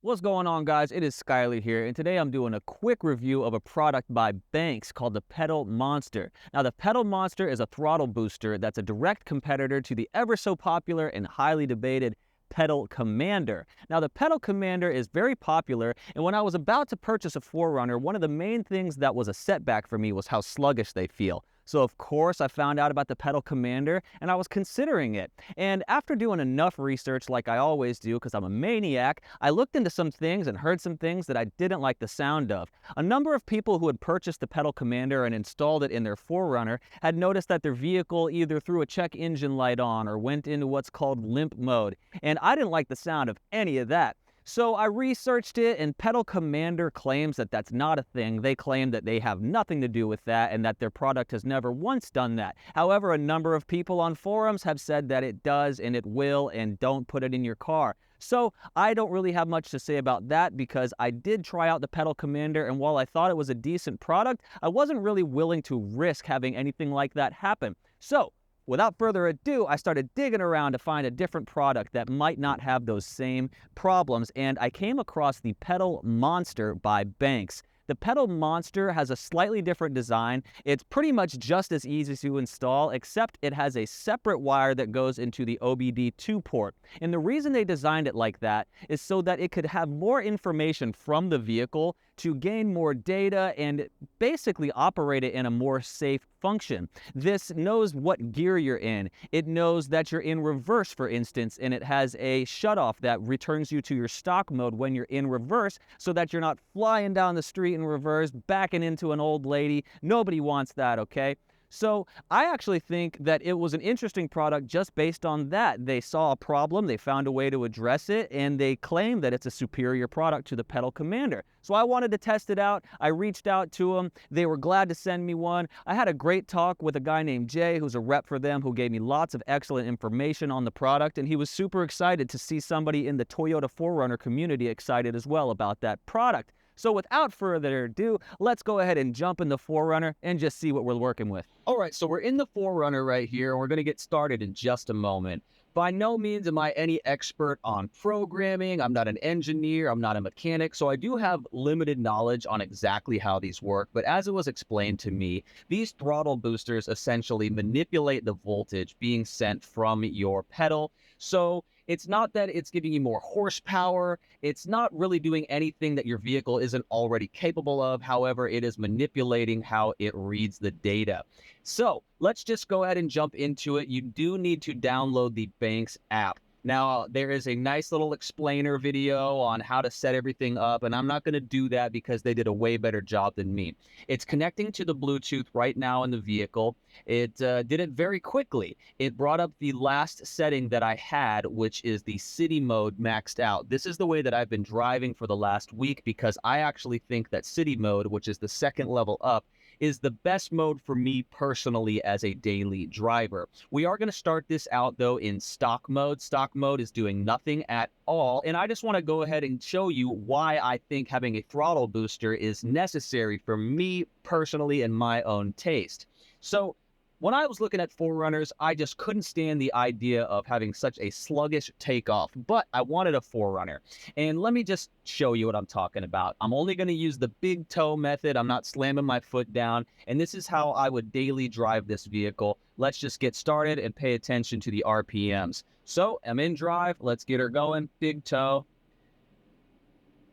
What's going on, guys? It is Skyler here, and today I'm doing a quick review of a product by Banks called the Pedal Monster. Now, the Pedal Monster is a throttle booster that's a direct competitor to the ever so popular and highly debated Pedal Commander. Now, the Pedal Commander is very popular, and when I was about to purchase a 4Runner, one of the main things that was a setback for me was how sluggish they feel. So, of course, I found out about the Pedal Commander, and I was considering it. And after doing enough research, like I always do, because I'm a maniac, I looked into some things and heard some things that I didn't like the sound of. A number of people who had purchased the Pedal Commander and installed it in their 4Runner had noticed that their vehicle either threw a check engine light on or went into what's called limp mode. And I didn't like the sound of any of that. So I researched it, and Pedal Commander claims that that's not a thing. They claim that they have nothing to do with that and that their product has never once done that. However, a number of people on forums have said that it does and it will, and don't put it in your car. So I don't really have much to say about that because I did try out the Pedal Commander, and while I thought it was a decent product, I wasn't really willing to risk having anything like that happen. So without further ado, I started digging around to find a different product that might not have those same problems, and I came across the Pedal Monster by Banks. The Pedal Monster has a slightly different design. It's pretty much just as easy to install, except it has a separate wire that goes into the OBD2 port. And the reason they designed it like that is so that it could have more information from the vehicle to gain more data and basically operate it in a more safe function. This knows what gear you're in. It knows that you're in reverse, for instance, and it has a shutoff that returns you to your stock mode when you're in reverse so that you're not flying down the street in reverse, backing into an old lady. Nobody wants that, okay? So I actually think that it was an interesting product just based on that. They saw a problem, they found a way to address it, and they claim that it's a superior product to the Pedal Commander. So I wanted to test it out. I reached out to them. They were glad to send me one. I had a great talk with a guy named Jay, who's a rep for them, who gave me lots of excellent information on the product, and he was super excited to see somebody in the Toyota 4Runner community excited as well about that product. So without further ado, let's go ahead and jump in the 4Runner and just see what we're working with. All right, so we're in the 4Runner right here, and we're going to get started in just a moment. By no means am I any expert on programming. I'm not an engineer. I'm not a mechanic. So I do have limited knowledge on exactly how these work. But as it was explained to me, these throttle boosters essentially manipulate the voltage being sent from your pedal. So it's not that it's giving you more horsepower. It's not really doing anything that your vehicle isn't already capable of. However, it is manipulating how it reads the data. So let's just go ahead and jump into it. You do need to download the Banks app. Now, there is a nice little explainer video on how to set everything up, and I'm not going to do that because they did a way better job than me. It's connecting to the Bluetooth right now in the vehicle. It did it very quickly. It brought up the last setting that I had, which is the city mode maxed out. This is the way that I've been driving for the last week because I actually think that city mode, which is the second level up, is the best mode for me personally as a daily driver. We are going to start this out though in stock mode. Stock mode is doing nothing at all, and I just want to go ahead and show you why I think having a throttle booster is necessary for me personally and my own taste. So when I was looking at 4Runners, I just couldn't stand the idea of having such a sluggish takeoff, but I wanted a 4Runner. And let me just show you what I'm talking about. I'm only going to use the big toe method. I'm not slamming my foot down, and this is how I would daily drive this vehicle. Let's just get started and pay attention to the RPMs. So I'm in drive. Let's get her going. Big toe.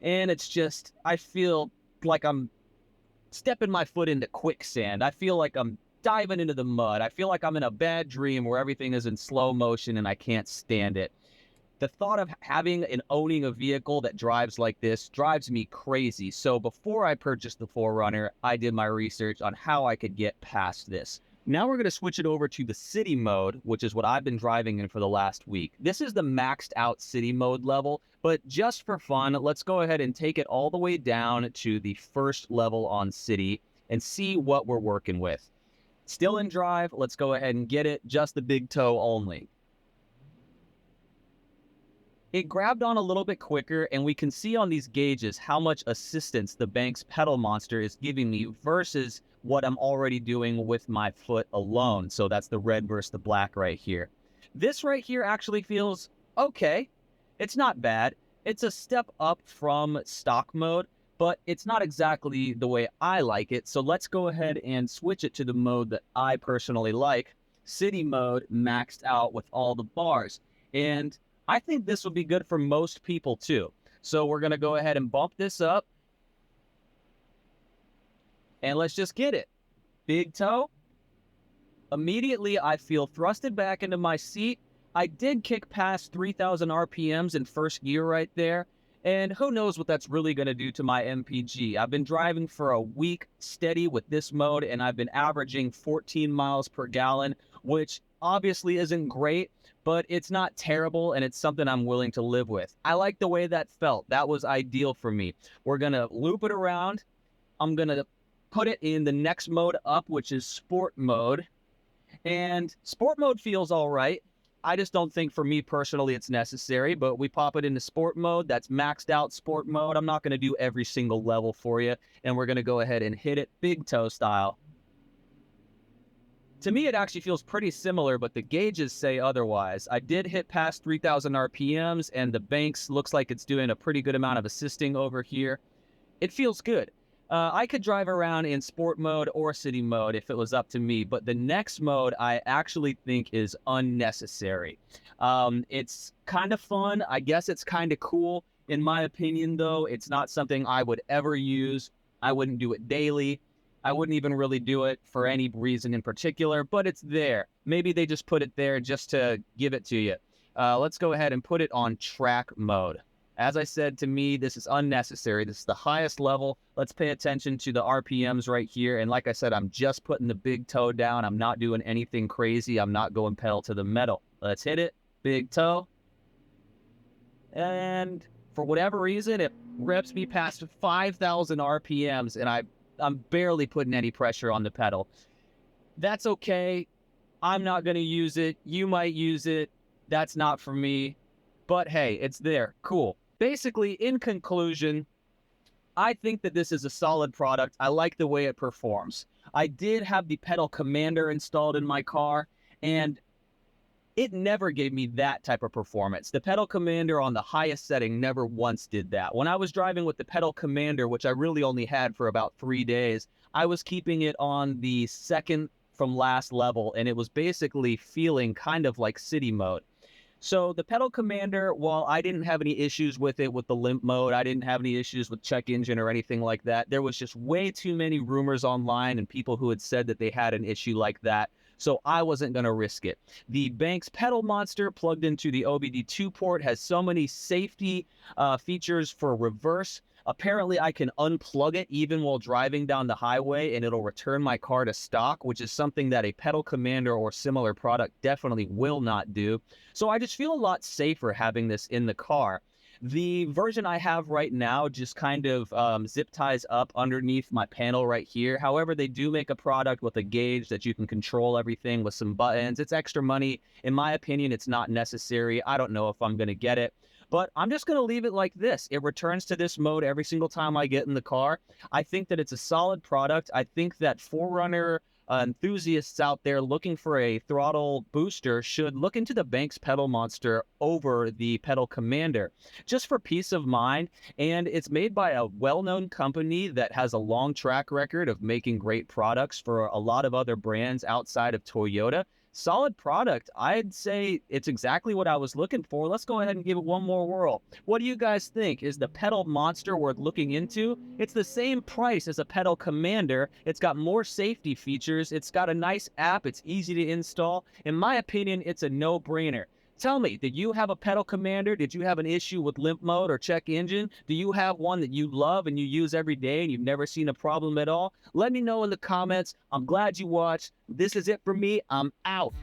And it's just, I feel like I'm stepping my foot into quicksand. I feel like I'm diving into the mud. I feel like I'm in a bad dream where everything is in slow motion and I can't stand it. The thought of having and owning a vehicle that drives like this drives me crazy. So before I purchased the 4Runner, I did my research on how I could get past this. Now we're going to switch it over to the city mode, which is what I've been driving in for the last week. This is the maxed out city mode level, but just for fun, let's go ahead and take it all the way down to the first level on city and see what we're working with. Still in drive, let's go ahead and get it, just the big toe only. It grabbed on a little bit quicker, and we can see on these gauges how much assistance the Banks Pedal Monster is giving me versus what I'm already doing with my foot alone. So that's the red versus the black right here. This right here actually feels okay. It's not bad. It's a step up from stock mode, but it's not exactly the way I like it. So let's go ahead and switch it to the mode that I personally like, city mode, maxed out with all the bars. And I think this will be good for most people too. So we're going to go ahead and bump this up, and let's just get it. Big toe. Immediately, I feel thrusted back into my seat. I did kick past 3,000 RPMs in first gear right there, and who knows what that's really going to do to my MPG. I've been driving for a week steady with this mode, and I've been averaging 14 miles per gallon, which obviously isn't great, but it's not terrible, and it's something I'm willing to live with. I like the way that felt. That was ideal for me. We're going to loop it around. I'm going to put it in the next mode up, which is sport mode. And sport mode feels all right. I just don't think for me personally it's necessary, but we pop it into sport mode. That's maxed out sport mode. I'm not going to do every single level for you, and we're going to go ahead and hit it big toe style. To me, it actually feels pretty similar, but the gauges say otherwise. I did hit past 3,000 RPMs, and the banks looks like it's doing a pretty good amount of assisting over here. It feels good. I could drive around in sport mode or city mode if it was up to me, but the next mode I actually think is unnecessary. It's kind of fun. I guess it's kind of cool. In my opinion, though, it's not something I would ever use. I wouldn't do it daily. I wouldn't even really do it for any reason in particular, but it's there. Maybe they just put it there just to give it to you. Let's go ahead and put it on track mode. As I said, to me, this is unnecessary. This is the highest level. Let's pay attention to the RPMs right here. And like I said, I'm just putting the big toe down. I'm not doing anything crazy. I'm not going pedal to the metal. Let's hit it. Big toe. And for whatever reason, it reps me past 5,000 RPMs, and I'm barely putting any pressure on the pedal. That's okay. I'm not going to use it. You might use it. That's not for me. But hey, it's there. Cool. Basically, in conclusion, I think that this is a solid product. I like the way it performs. I did have the pedal commander installed in my car, and it never gave me that type of performance. The pedal commander on the highest setting never once did that. When I was driving with the pedal commander, which I really only had for about 3 days, I was keeping it on the second from last level, and it was basically feeling kind of like city mode. So the pedal commander, while I didn't have any issues with it with the limp mode, I didn't have any issues with check engine or anything like that. There was just way too many rumors online and people who had said that they had an issue like that. So I wasn't going to risk it. The Banks pedal monster plugged into the OBD2 port has so many safety features for reverse. Apparently, I can unplug it even while driving down the highway, and it'll return my car to stock, which is something that a pedal commander or similar product definitely will not do. So I just feel a lot safer having this in the car. The version I have right now just kind of zip ties up underneath my panel right here. However, they do make a product with a gauge that you can control everything with some buttons. It's extra money. In my opinion, it's not necessary. I don't know if I'm going to get it. But I'm just going to leave it like this. It returns to this mode every single time I get in the car. I think that it's a solid product. I think that 4Runner enthusiasts out there looking for a throttle booster should look into the Banks pedal monster over the pedal commander, just for peace of mind. And it's made by a well-known company that has a long track record of making great products for a lot of other brands outside of Toyota. Solid product. I'd say it's exactly what I was looking for. Let's go ahead and give it one more whirl. What do you guys think? Is the pedal monster worth looking into? It's the same price as a pedal commander. It's got more safety features. It's got a nice app. It's easy to install. In my opinion, it's a no-brainer. Tell me, did you have a pedal commander? Did you have an issue with limp mode or check engine? Do you have one that you love and you use every day and you've never seen a problem at all? Let me know in the comments. I'm glad you watched. This is it for me. I'm out.